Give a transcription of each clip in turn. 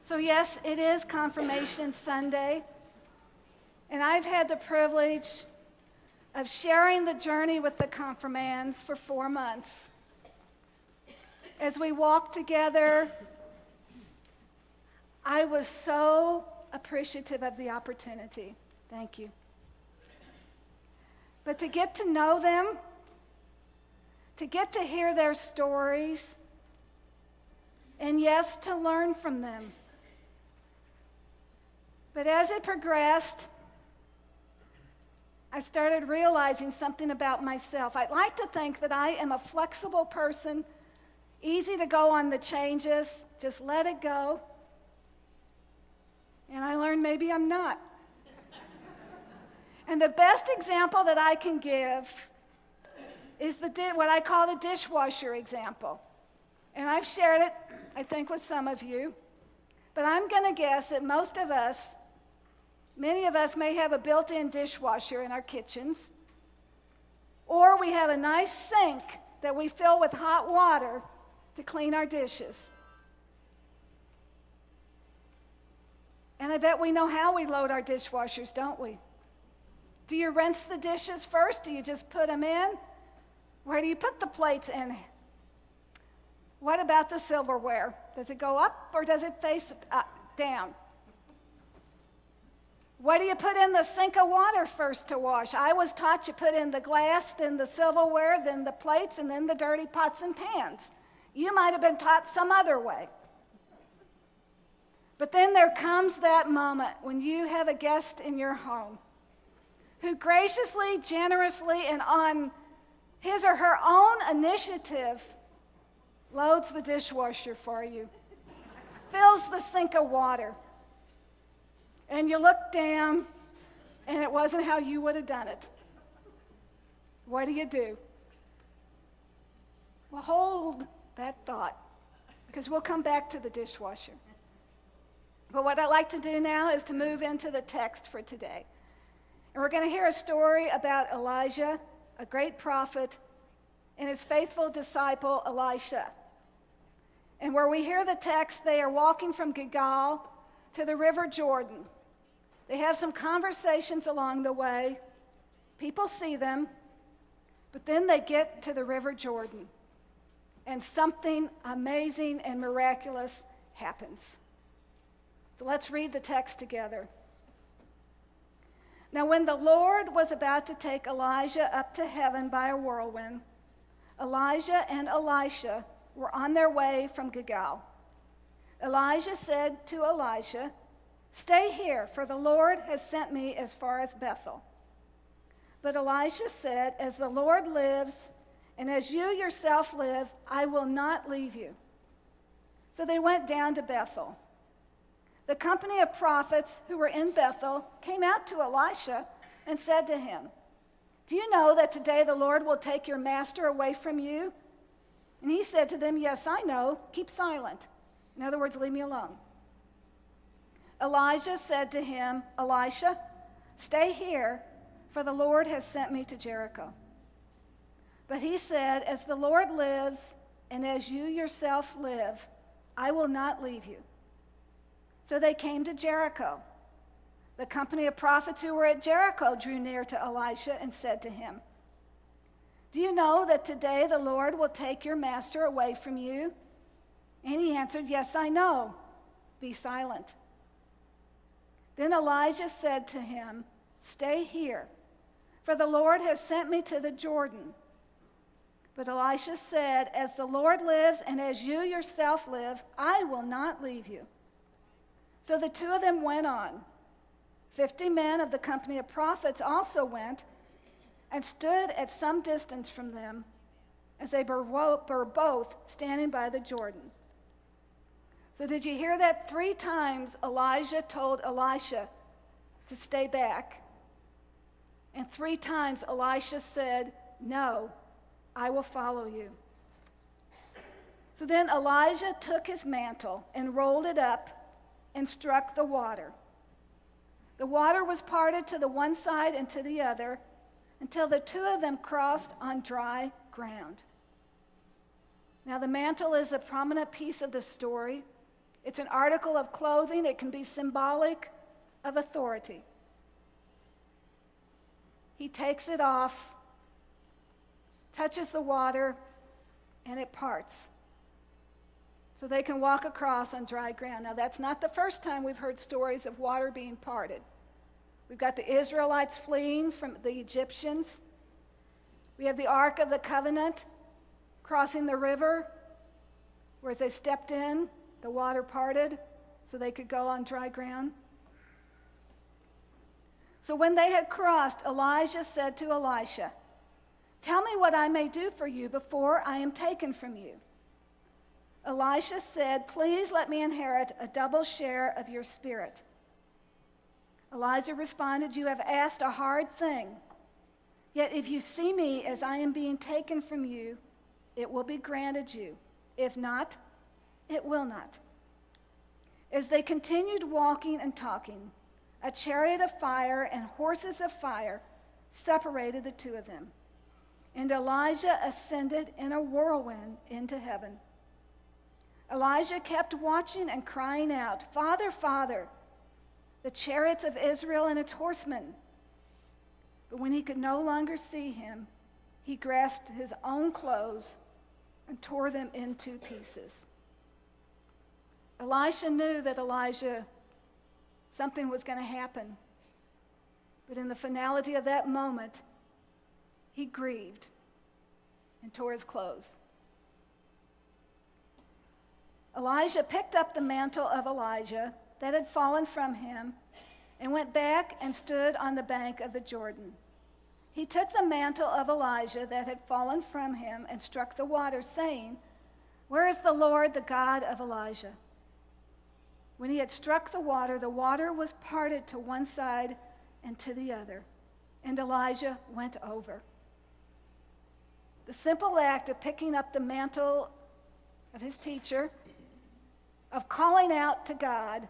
So yes, it is Confirmation Sunday, and I've had the privilege of sharing the journey with the confirmands for 4 months. As we walked together, I was so appreciative of the opportunity. Thank you. But to get to know them, to get to hear their stories, and yes, to learn from them. But as it progressed, I started realizing something about myself. I'd like to think that I am a flexible person, easy to go on the changes, just let it go. And I learned maybe I'm not. And the best example that I can give is what I call the dishwasher example. And I've shared it, I think, with some of you. But I'm going to guess that many of us may have a built-in dishwasher in our kitchens, or we have a nice sink that we fill with hot water to clean our dishes. And I bet we know how we load our dishwashers, don't we? Do you rinse the dishes first? Do you just put them in? Where do you put the plates in? What about the silverware? Does it go up or does it face down? What do you put in the sink of water first to wash? I was taught you put in the glass, then the silverware, then the plates, and then the dirty pots and pans. You might have been taught some other way. But then there comes that moment when you have a guest in your home who graciously, generously, and on his or her own initiative loads the dishwasher for you, fills the sink of water, and you look down, and it wasn't how you would have done it. What do? Well, hold that thought, because we'll come back to the dishwasher. But what I'd like to do now is to move into the text for today. And we're going to hear a story about Elijah, a great prophet, and his faithful disciple, Elisha. And where we hear the text, they are walking from Gilgal to the river Jordan. They have some conversations along the way. People see them, but then they get to the river Jordan, and something amazing and miraculous happens. So let's read the text together. Now, when the Lord was about to take Elijah up to heaven by a whirlwind, Elijah and Elisha were on their way from Gilgal. Elijah said to Elisha, "Stay here, for the Lord has sent me as far as Bethel." But Elisha said, "As the Lord lives, and as you yourself live, I will not leave you." So they went down to Bethel. The company of prophets who were in Bethel came out to Elisha and said to him, "Do you know that today the Lord will take your master away from you?" And he said to them, "Yes, I know. Keep silent." In other words, leave me alone. Elijah said to him, "Elisha, stay here, for the Lord has sent me to Jericho." But he said, "As the Lord lives, and as you yourself live, I will not leave you." So they came to Jericho. The company of prophets who were at Jericho drew near to Elisha and said to him, "Do you know that today the Lord will take your master away from you?" And he answered, "Yes, I know. Be silent." Then Elijah said to him, "Stay here, for the Lord has sent me to the Jordan." But Elisha said, "As the Lord lives and as you yourself live, I will not leave you." So the two of them went on. 50 men of the company of prophets also went and stood at some distance from them as they were both standing by the Jordan. So did you hear that? 3 times Elijah told Elisha to stay back. And 3 times Elisha said, "No, I will follow you." So then Elijah took his mantle and rolled it up and struck the water. The water was parted to the one side and to the other until the two of them crossed on dry ground. Now, the mantle is a prominent piece of the story. It's an article of clothing. It can be symbolic of authority. He takes it off, touches the water, and it parts. So they can walk across on dry ground. Now, that's not the first time we've heard stories of water being parted. We've got the Israelites fleeing from the Egyptians. We have the Ark of the Covenant crossing the river, where as they stepped in, the water parted so they could go on dry ground. So when they had crossed, Elijah said to Elisha, "Tell me what I may do for you before I am taken from you." Elisha said, "Please let me inherit a double share of your spirit." Elijah responded, "You have asked a hard thing. Yet if you see me as I am being taken from you, it will be granted you. If not, it will not." As they continued walking and talking, a chariot of fire and horses of fire separated the two of them. And Elijah ascended in a whirlwind into heaven. Elijah kept watching and crying out, "Father, Father, the chariots of Israel and its horsemen." But when he could no longer see him, he grasped his own clothes and tore them in two pieces. Elisha knew that something was going to happen. But in the finality of that moment, he grieved and tore his clothes. Elijah picked up the mantle of Elijah that had fallen from him and went back and stood on the bank of the Jordan. He took the mantle of Elijah that had fallen from him and struck the water, saying, "Where is the Lord, the God of Elijah?" When he had struck the water was parted to one side and to the other, and Elijah went over. The simple act of picking up the mantle of his teacher, of calling out to God,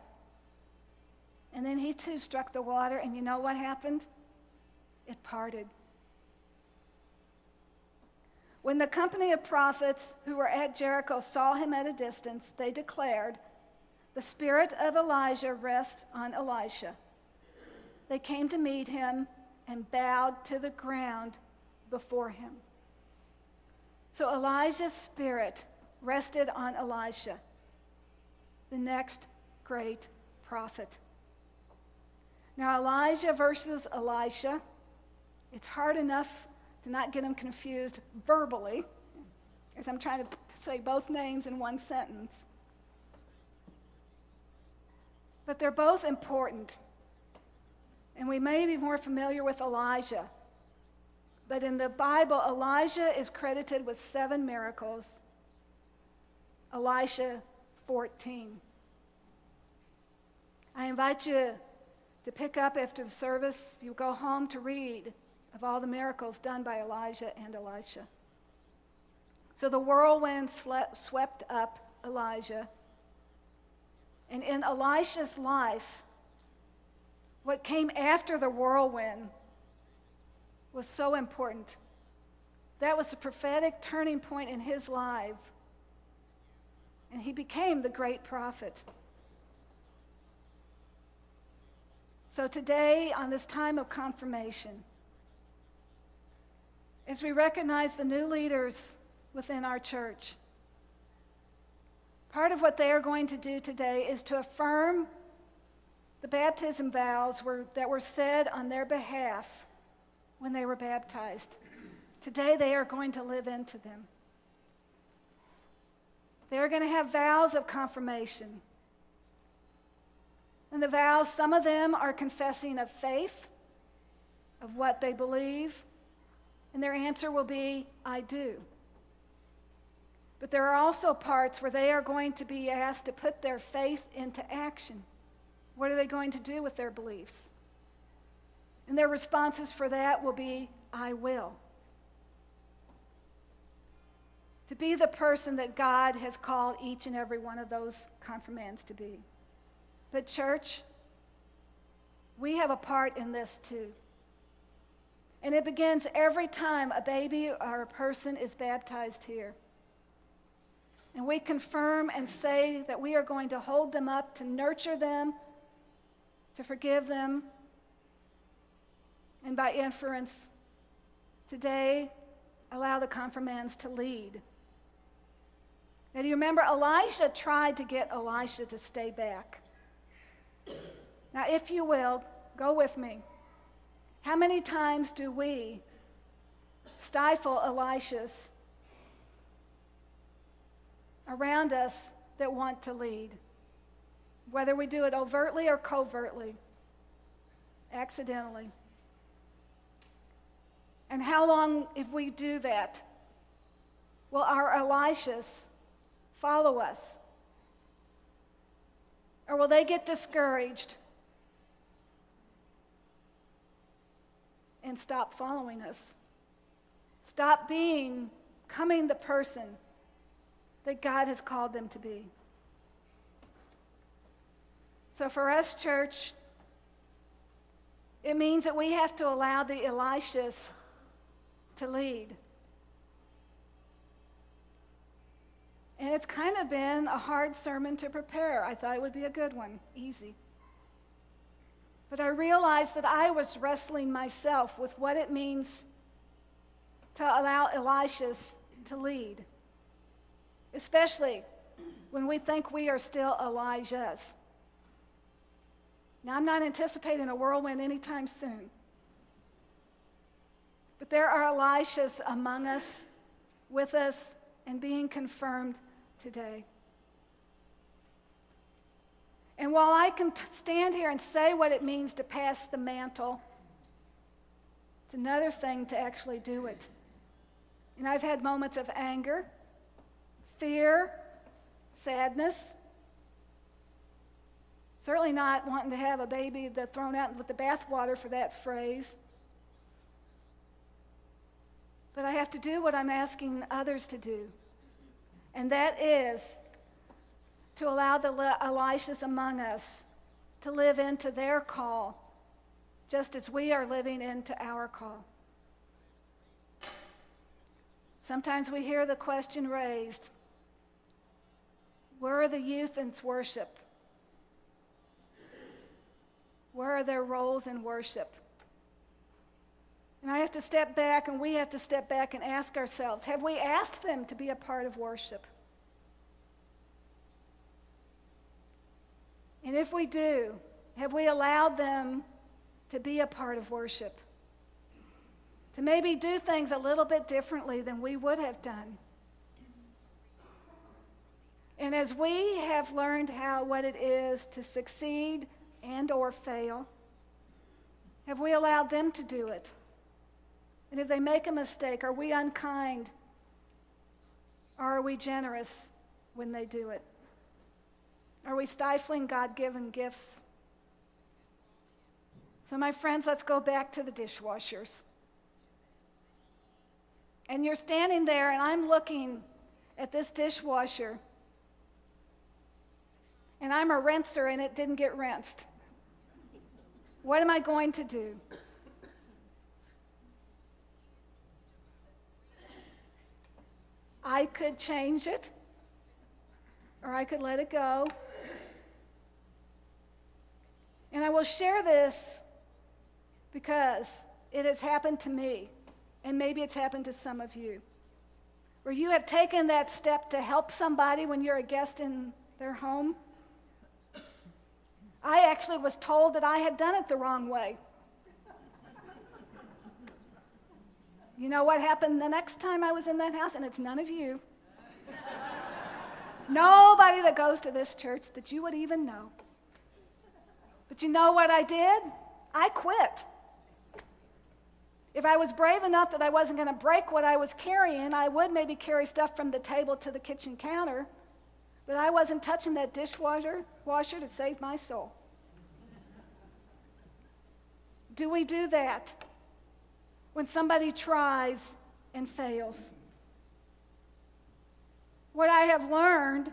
and then he too struck the water, and you know what happened? It parted. When the company of prophets who were at Jericho saw him at a distance, they declared, "The spirit of Elijah rests on Elisha." They came to meet him and bowed to the ground before him. So Elijah's spirit rested on Elisha, the next great prophet. Now, Elijah versus Elisha, it's hard enough to not get them confused verbally, as I'm trying to say both names in one sentence. But they're both important. And we may be more familiar with Elijah. But in the Bible, Elijah is credited with 7 miracles. Elisha, 14. I invite you to pick up after the service. You go home to read of all the miracles done by Elijah and Elisha. So the whirlwind swept up Elijah. And in Elisha's life, what came after the whirlwind was so important. That was the prophetic turning point in his life. And he became the great prophet. So today, on this time of confirmation, as we recognize the new leaders within our church, part of what they are going to do today is to affirm the baptism vows that were said on their behalf when they were baptized. Today they are going to live into them. They are going to have vows of confirmation. And the vows, some of them are confessing of faith, of what they believe, and their answer will be, "I do." But there are also parts where they are going to be asked to put their faith into action. What are they going to do with their beliefs? And their responses for that will be, "I will." To be the person that God has called each and every one of those confirmands to be. But church, we have a part in this too. And it begins every time a baby or a person is baptized here. And we confirm and say that we are going to hold them up, to nurture them, to forgive them, and by inference, today, allow the confirmands to lead. Now, do you remember Elijah tried to get Elisha to stay back? Now, if you will, go with me. How many times do we stifle Elishas around us that want to lead? Whether we do it overtly or covertly, accidentally. And how long, if we do that, will our Elishas follow us? Or will they get discouraged and stop following us? Stop becoming the person that God has called them to be. So for us, church, it means that we have to allow the Elishas to lead. And it's kind of been a hard sermon to prepare. I thought it would be a good one, easy. But I realized that I was wrestling myself with what it means to allow Elishas to lead, especially when we think we are still Elijahs. Now, I'm not anticipating a whirlwind anytime soon. But there are Elishas among us, with us, and being confirmed today. And while I can stand here and say what it means to pass the mantle, it's another thing to actually do it. And I've had moments of anger, fear, sadness. Certainly not wanting to have a baby thrown out with the bathwater for that phrase. But I have to do what I'm asking others to do. And that is to allow the Elishas among us to live into their call, just as we are living into our call. Sometimes we hear the question raised, where are the youth in worship? Where are their roles in worship? And I have to step back, and we have to step back and ask ourselves, have we asked them to be a part of worship? And if we do, have we allowed them to be a part of worship? To maybe do things a little bit differently than we would have done. And as we have learned what it is to succeed and or fail, have we allowed them to do it? And if they make a mistake, are we unkind? Or are we generous when they do it? Are we stifling God-given gifts? So my friends, let's go back to the dishwashers. And you're standing there, and I'm looking at this dishwasher, and I'm a rinser, and it didn't get rinsed. What am I going to do? I could change it, or I could let it go. And I will share this because it has happened to me, and maybe it's happened to some of you, where you have taken that step to help somebody when you're a guest in their home. I actually was told that I had done it the wrong way. You know what happened the next time I was in that house? And it's none of you. Nobody that goes to this church that you would even know. But you know what I did? I quit. If I was brave enough that I wasn't going to break what I was carrying, I would maybe carry stuff from the table to the kitchen counter. But I wasn't touching that dishwasher to save my soul. Do we do that when somebody tries and fails? What I have learned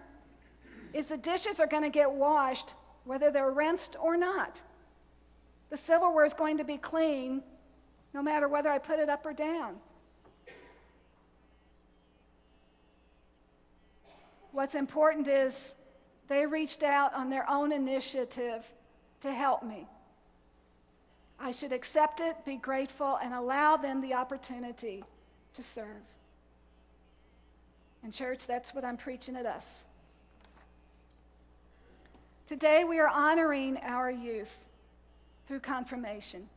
is the dishes are going to get washed whether they're rinsed or not. The silverware is going to be clean no matter whether I put it up or down. What's important is they reached out on their own initiative to help me. I should accept it, be grateful, and allow them the opportunity to serve. And church, that's what I'm preaching at us. Today we are honoring our youth through confirmation.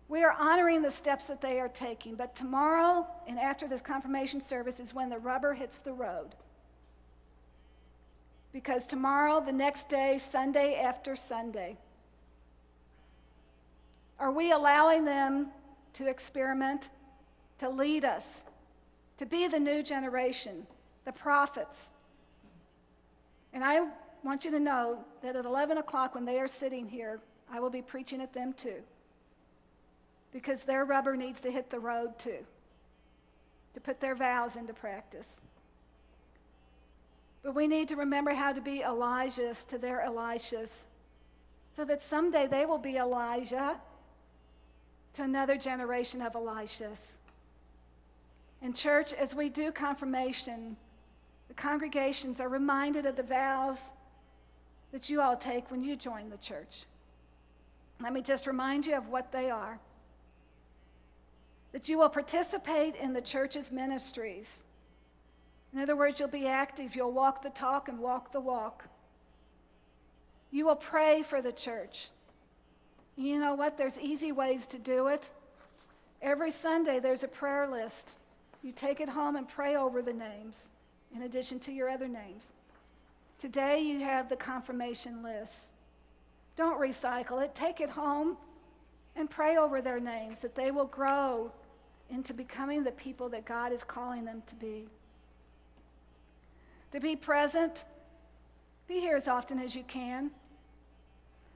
We are honoring the steps that they are taking, but tomorrow and after this confirmation service is when the rubber hits the road. Because tomorrow, the next day, Sunday after Sunday, are we allowing them to experiment, to lead us, to be the new generation, the prophets? And I want you to know that at 11 o'clock when they are sitting here, I will be preaching at them too. Because their rubber needs to hit the road too, to put their vows into practice. But we need to remember how to be Elijahs to their Elishas, so that someday they will be Elijah to another generation of Elishas. In church, as we do confirmation, the congregations are reminded of the vows that you all take when you join the church. Let me just remind you of what they are. That you will participate in the church's ministries. In other words, you'll be active. You'll walk the talk and walk the walk. You will pray for the church. You know what? There's easy ways to do it. Every Sunday, there's a prayer list. You take it home and pray over the names, in addition to your other names. Today, you have the confirmation list. Don't recycle it. Take it home and pray over their names, that they will grow into becoming the people that God is calling them to be. To be present, be here as often as you can.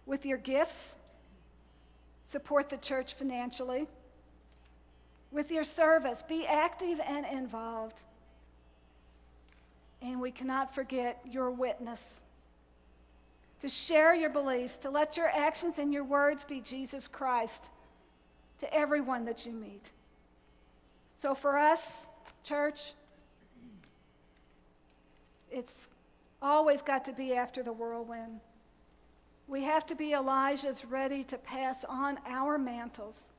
With your gifts, support the church financially. With your service, be active and involved. And we cannot forget your witness. To share your beliefs, to let your actions and your words be Jesus Christ to everyone that you meet. So for us, church, it's always got to be after the whirlwind. We have to be Elijahs ready to pass on our mantles,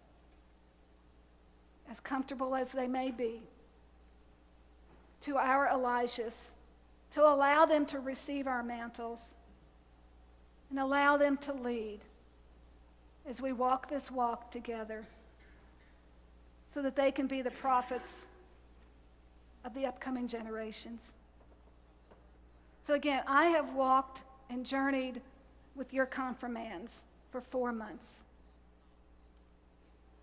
as comfortable as they may be, to our Elishas, to allow them to receive our mantles and allow them to lead as we walk this walk together so that they can be the prophets of the upcoming generations. So again, I have walked and journeyed with your confirmands for 4 months.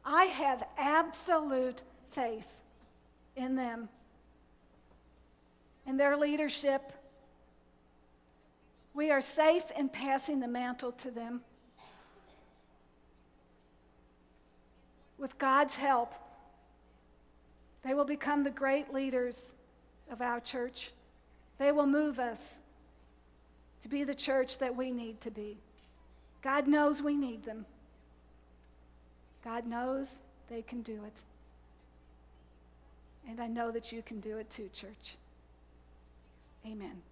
I have absolute faith in them, in their leadership. We are safe in passing the mantle to them. With God's help, they will become the great leaders of our church. They will move us to be the church that we need to be. God knows we need them. God knows they can do it. And I know that you can do it too, church. Amen.